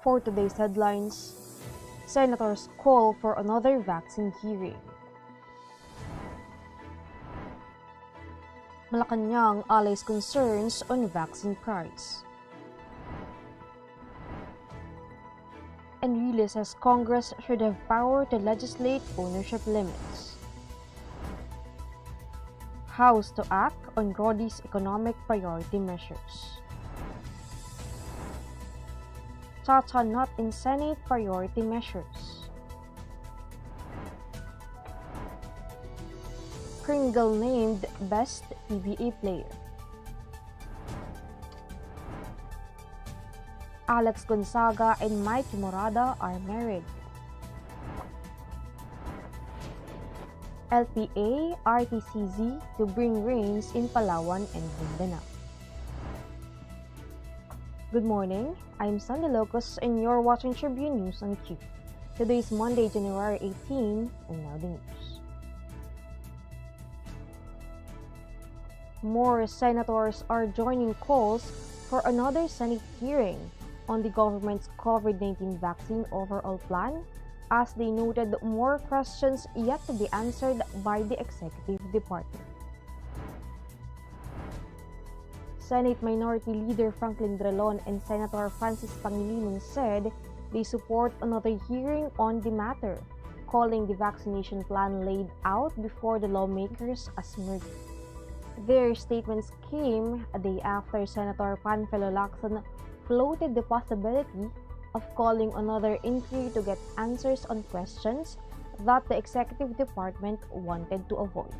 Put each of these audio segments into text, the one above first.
For today's headlines, Senators call for another vaccine hearing. Malacañang allays concerns on vaccine price. Enrile says Congress should have power to legislate ownership limits. House to act on Rody's economic priority measures. Tata not in Senate priority measures. Pringle named Best PBA Player. Gonzaga and Mikee Morada are married. LPA ITCZ to bring rains in Palawan and Mindanao. Good morning, I'm Sandy Locos and you're watching Tribune News on Q. Today is Monday, January 18, and now the news. More senators are joining calls for another Senate hearing on the government's COVID-19 vaccine overall plan, as they noted more questions yet to be answered by the Executive Department. Senate Minority Leader Franklin Drelon and Senator Francis Pangilinan said they support another hearing on the matter, calling the vaccination plan laid out before the lawmakers as murky. Their statements came a day after Senator Panfilo Lacson floated the possibility of calling another inquiry to get answers on questions that the Executive Department wanted to avoid.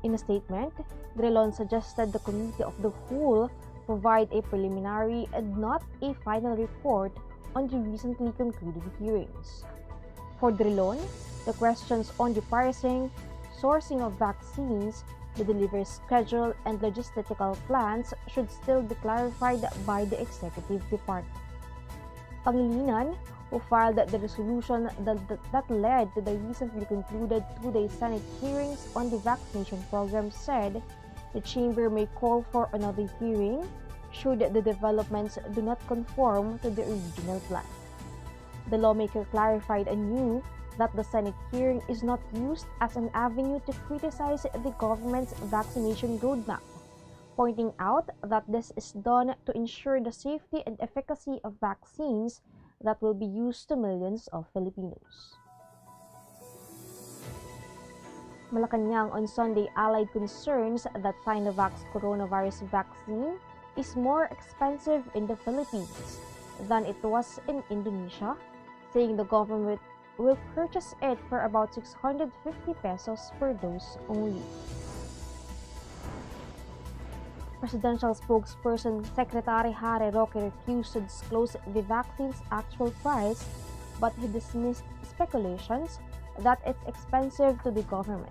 In a statement, Drelon suggested the Committee of the Whole provide a preliminary and not a final report on the recently concluded hearings. For Drelon, the questions on the pricing, sourcing of vaccines, the delivery schedule, and logistical plans should still be clarified by the Executive Department. Pangilinan, who filed the resolution that led to the recently concluded two-day Senate hearings on the vaccination program, said the chamber may call for another hearing should the developments do not conform to the original plan. The lawmaker clarified anew that the Senate hearing is not used as an avenue to criticize the government's vaccination roadmap, pointing out that this is done to ensure the safety and efficacy of vaccines that will be used to millions of Filipinos. Malacañang on Sunday allayed concerns that Sinovac's coronavirus vaccine is more expensive in the Philippines than it was in Indonesia, saying the government will purchase it for about 650 pesos per dose only. Presidential spokesperson Secretary Harry Roque refused to disclose the vaccine's actual price, but he dismissed speculations that it's expensive to the government.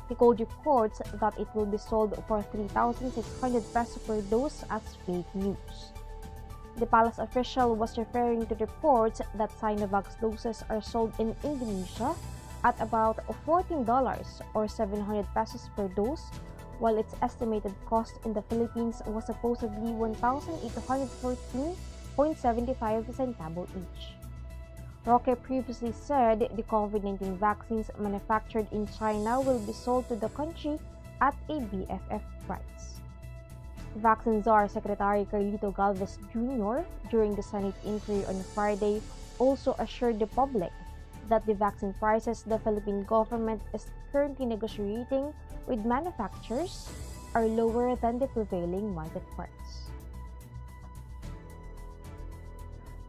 He called reports that it will be sold for 3,600 pesos per dose as fake news. The palace official was referring to reports that Sinovac's doses are sold in Indonesia at about $14 or 700 pesos per dose, while its estimated cost in the Philippines was supposedly 1,814.75 centavos each. Roque previously said the COVID-19 vaccines manufactured in China will be sold to the country at a BFF price. Vaccine Czar Secretary Carlito Galvez Jr., during the Senate inquiry on Friday, also assured the public that the vaccine prices the Philippine government is currently negotiating with manufacturers are lower than the prevailing market price.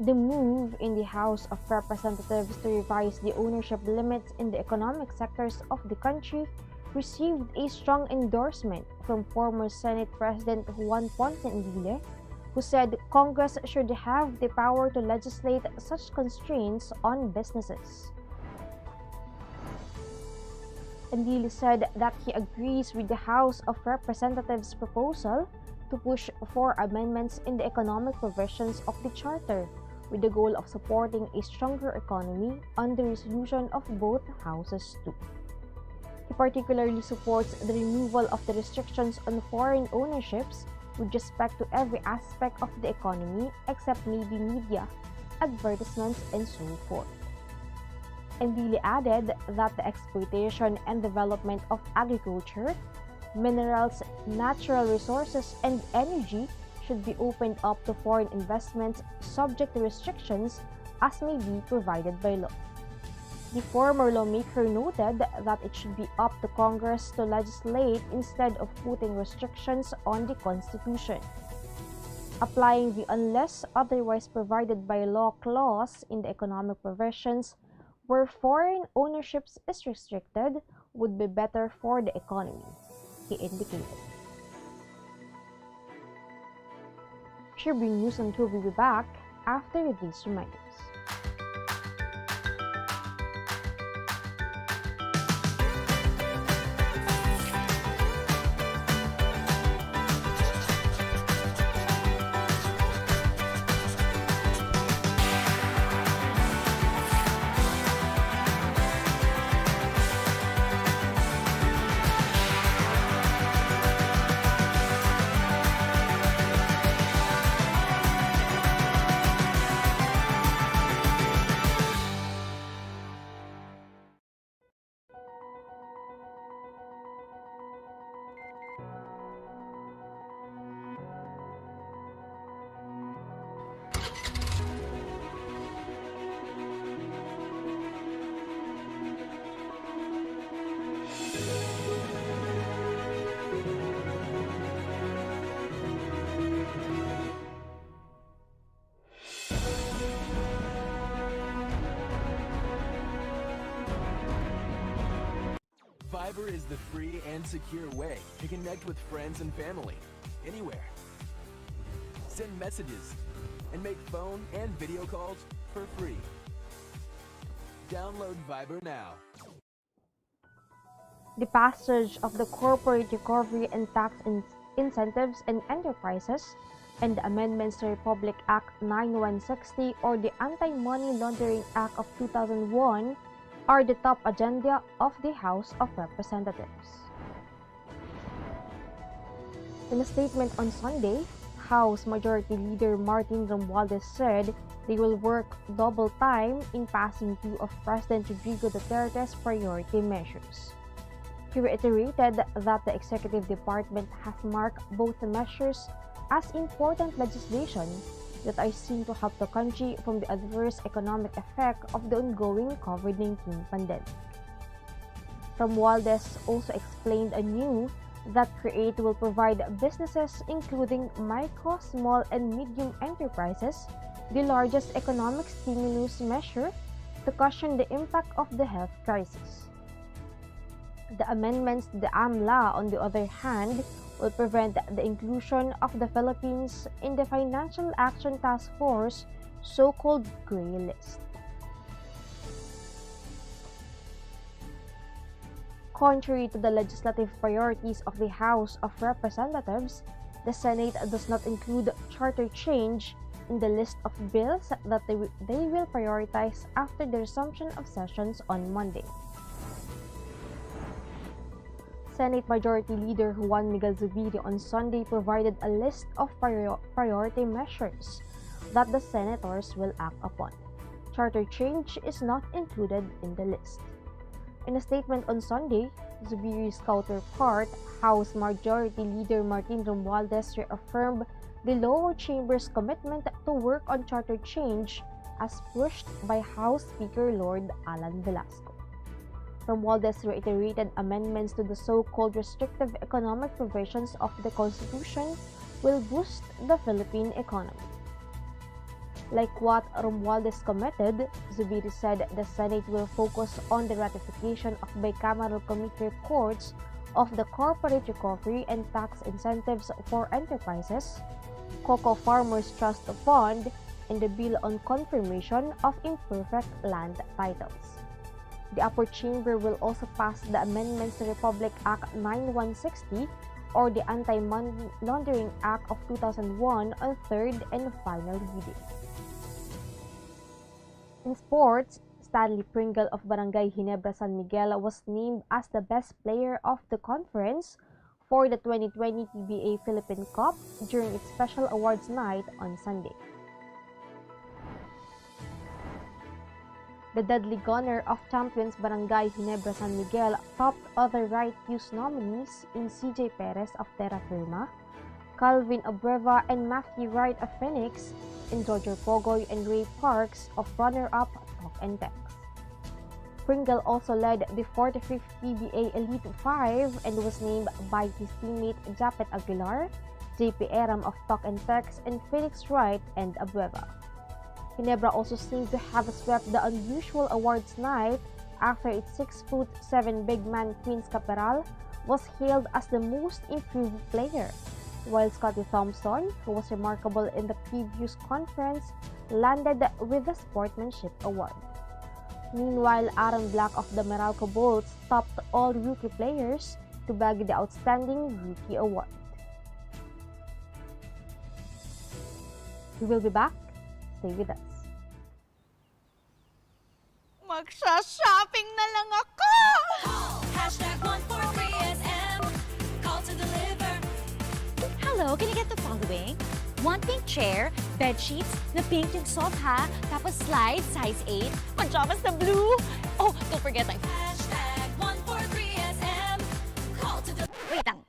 The move in the House of Representatives to revise the ownership limits in the economic sectors of the country received a strong endorsement from former Senate President Juan Ponce Enrile, who said Congress should have the power to legislate such constraints on businesses. Enrile said that he agrees with the House of Representatives' proposal to push for amendments in the economic provisions of the Charter, with the goal of supporting a stronger economy under resolution of both houses too. He particularly supports the removal of the restrictions on foreign ownerships with respect to every aspect of the economy except maybe media, advertisements, and so forth. Enrile added that the exploitation and development of agriculture, minerals, natural resources, and energy should be opened up to foreign investments subject to restrictions as may be provided by law. The former lawmaker noted that it should be up to Congress to legislate instead of putting restrictions on the Constitution. Applying the unless otherwise provided by law clause in the economic provisions where foreign ownership is restricted would be better for the economy, he indicated. Tribune News and will be back after these reminders. Fiber is the free and secure way to connect with friends and family, anywhere. Send messages and make phone and video calls for free. Download Fiber now. The passage of the Corporate Recovery and Tax Incentives and Enterprises and the amendments to Republic Act 9160 or the Anti-Money Laundering Act of 2001 are the top agenda of the House of Representatives. In a statement on Sunday, House Majority Leader Martin Romualdez said they will work double time in passing two of President Rodrigo Duterte's priority measures. He reiterated that the Executive Department has marked both the measures as important legislation that are seen to help the country from the adverse economic effect of the ongoing COVID-19 pandemic. Romualdez also explained anew that CREATE will provide businesses including micro, small, and medium enterprises the largest economic stimulus measure to cushion the impact of the health crisis. The amendments to the AMLA, on the other hand, will prevent the inclusion of the Philippines in the Financial Action Task Force so-called gray list. Contrary to the legislative priorities of the House of Representatives, the Senate does not include charter change in the list of bills that they will prioritize after the resumption of sessions on Monday. Senate Majority Leader Juan Miguel Zubiri on Sunday provided a list of priority measures that the senators will act upon. Charter change is not included in the list. In a statement on Sunday, Zubiri's counterpart, House Majority Leader Martin Romualdez reaffirmed the lower chamber's commitment to work on charter change as pushed by House Speaker Lord Alan Velasco. Romualdez reiterated amendments to the so-called restrictive economic provisions of the Constitution will boost the Philippine economy. Like what Romualdez committed, Zubiri said the Senate will focus on the ratification of bicameral committee reports of the Corporate Recovery and Tax Incentives for Enterprises, Cocoa Farmers Trust Fund, and the Bill on Confirmation of Imperfect Land Titles. The upper chamber will also pass the amendments to Republic Act 9160 or the Anti-Money Laundering Act of 2001 on third and final reading. In sports, Stanley Pringle of Barangay Ginebra San Miguel was named as the best player of the conference for the 2020 PBA Philippine Cup during its special awards night on Sunday. The deadly gunner of champions Barangay Ginebra San Miguel topped other right use nominees in CJ Perez of Terra Firma, Calvin Abreva and Matthew Wright of Phoenix, and Roger Pogoy and Ray Parks of runner-up Talk and Text. Pringle also led the 45th PBA Elite 5 and was named by his teammate Japet Aguilar, JP Eram of Talk and Text, and Felix Wright and Abreva. Ginebra also seemed to have swept the unusual awards night after its 6'7" big man Queens Caperal was hailed as the most improved player, while Scotty Thompson, who was remarkable in the previous conference, landed with the Sportsmanship Award. Meanwhile, Aaron Black of the Meralco Bulls topped all rookie players to bag the Outstanding Rookie Award. We will be back. Stay with us. Magsha-shopping na lang ako! #143SM. Call to deliver. Hello, can I get the following? One pink chair, bed sheets na pink yung sofa, tapos slide, size 8, pajamas na blue. Oh, don't forget my... #143SM. Call to deliver. Wait lang.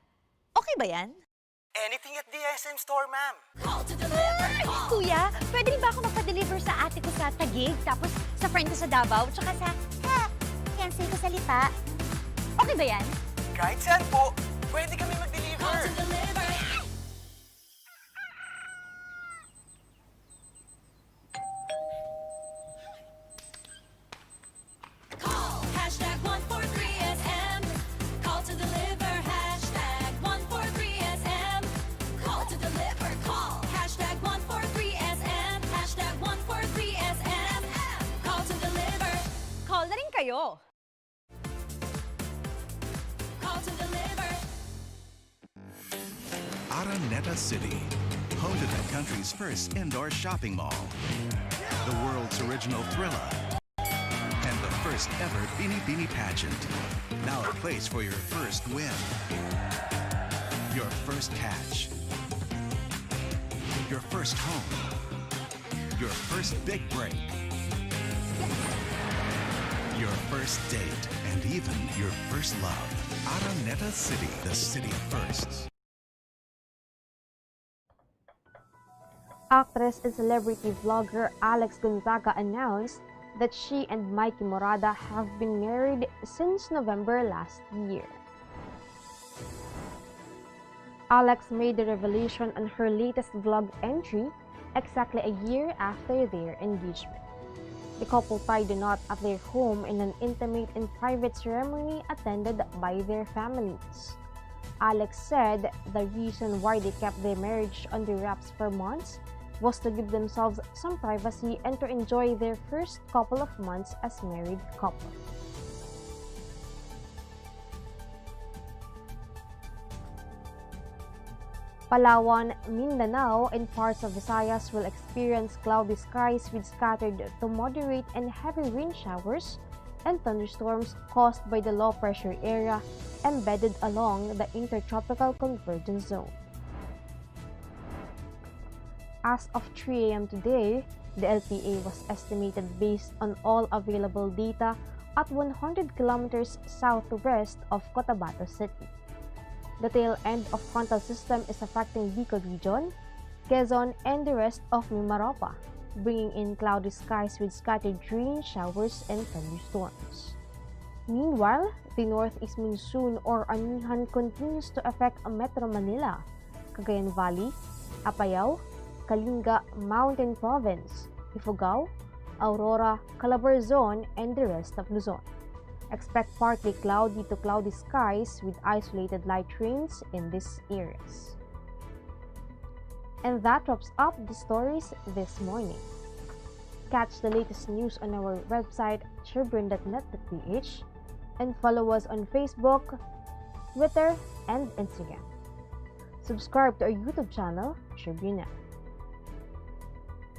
Okay ba yan? Anything at the SM store, ma'am. Call to deliver. Call. Kuya, pwede rin ba ako magpa-deliver sa ate ko sa Taguig, tapos sa friend ko sa Davao, tsaka sa... cancel ko sa Lipa? Okay ba yan? Kahit saan po, pwede kami mag-deliver. Call to deliver. Call. #143SM. Call to deliver. #143SM. Call to deliver. Call. #143SM. #143SM. Call to deliver. Call na rin kayo. Call to deliver. Araneta City, home to the country's first indoor shopping mall, the world's original Thrilla, and the first ever Bini Bini pageant. Now a place for your first win, your first catch, your first home, your first big break, your first date, and even your first love. Araneta City, the city of firsts. Actress and celebrity vlogger Alex Gonzaga announced that she and Mikee Morada have been married since November last year. Alex made the revelation on her latest vlog entry exactly a year after their engagement. The couple tied the knot at their home in an intimate and private ceremony attended by their families. Alex said the reason why they kept their marriage under wraps for months was to give themselves some privacy and to enjoy their first couple of months as married couple. Palawan, Mindanao, and parts of Visayas will experience cloudy skies with scattered to moderate and heavy rain showers and thunderstorms caused by the low pressure area embedded along the intertropical convergence zone. As of 3 a.m. today, the LPA was estimated based on all available data at 100 kilometers southwest of Cotabato City. The tail end of frontal system is affecting Bicol region, Quezon, and the rest of Mimaropa, bringing in cloudy skies with scattered rain showers and thunderstorms. Meanwhile, the northeast monsoon or anihan continues to affect Metro Manila, Cagayan Valley, Apayao, Kalinga Mountain Province, Ifugao, Aurora, Calabarzon, and the rest of Luzon. Expect partly cloudy to cloudy skies with isolated light rains in these areas. And that wraps up the stories this morning. Catch the latest news on our website tribune.net.ph and follow us on Facebook, Twitter, and Instagram. Subscribe to our YouTube channel, Tribune.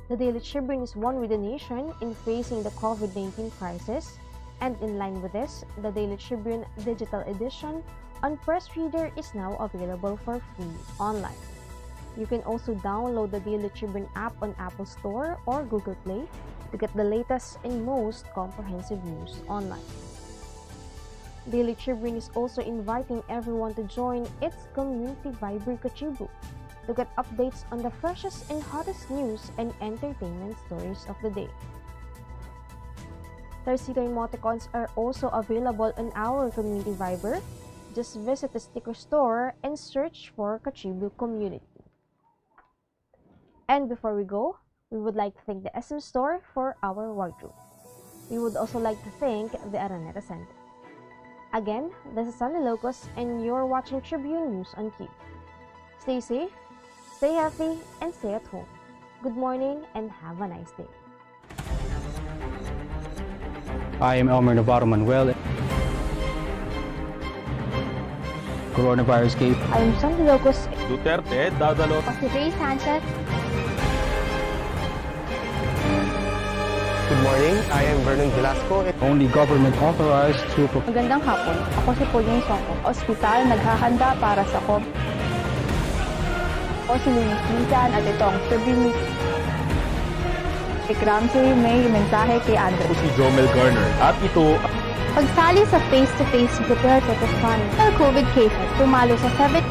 The Daily Tribune is one with the nation in facing the COVID-19 crisis, and in line with this, the Daily Tribune Digital Edition on Press Reader is now available for free online. You can also download the Daily Tribune app on Apple Store or Google Play to get the latest and most comprehensive news online. Daily Tribune is also inviting everyone to join its Community Viber Kachibu to get updates on the freshest and hottest news and entertainment stories of the day. Tercito emoticons are also available on our Community Viber. Just visit the sticker store and search for Kachibu Community. And before we go, we would like to thank the SM Store for our wardrobe. We would also like to thank the Araneta Center. Again, this is Sunny Locos and you're watching Tribune News on Cube. Stay safe, stay healthy, and stay at home. Good morning and have a nice day. I am Elmer Navarro Manuel. Coronavirus case. I am Sunny Locos. Duterte, dadalo. Si Ray Sanchez. Good morning, I am Vernon Velasco. Only government authorized to Magandang hapon. Ako si Pauline Soko. Ospital naghahanda para sa COVID. Ako si Luis Lisan at ito ang Tribune News. Si Ramsey may mensahe kay Andrew. Si Jomel Garner. At ito, Pagsali sa face-to-face prepare to respond sa COVID cases, tumalo sa 7.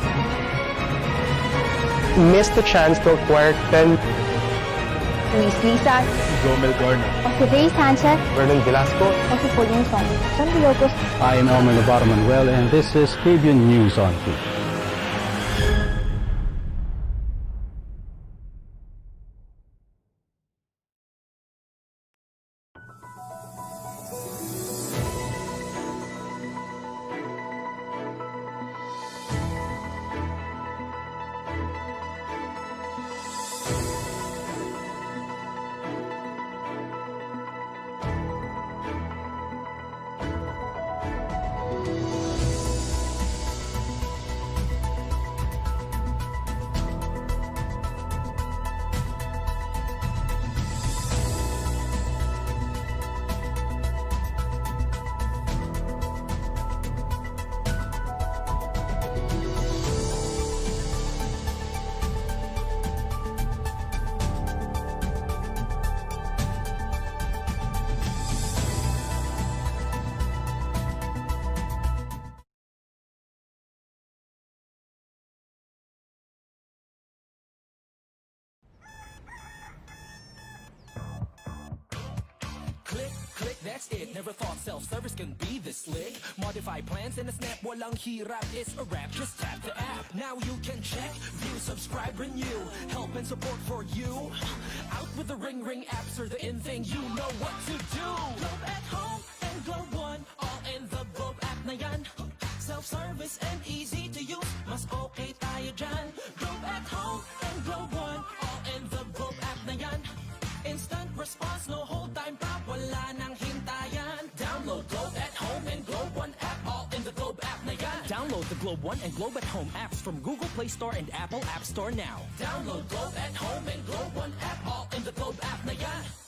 Missed the chance to acquire 10. Luis Lisan. si Jomel Garner. Ako si Ray Sanchez. Vernon Velasco. Ako si Pauline Soko. Sunny Locos. I am Elmer Navarro Manuel and this is Tribune News on Cube. Click, that's it. Never thought self-service can be this slick. Modify plans in a snap, walang hirap. It's a wrap, just tap the app. Now you can check, view, subscribe, renew. Help and support for you. Out with the ring apps are the in thing. You know what to do. Globe at home and Globe One, all in the Globe app na yan. Self-service and easy to use. Mas okay tayo dyan. Globe at home and Globe One, all in the Globe app na yan. Instant response, no hold time pa, wala nang hintayan. Download Globe at Home and Globe One app, all in the Globe app na yan. Download the Globe One and Globe at Home apps from Google Play Store and Apple App Store now. Download Globe at Home and Globe One app, all in the Globe app na yan.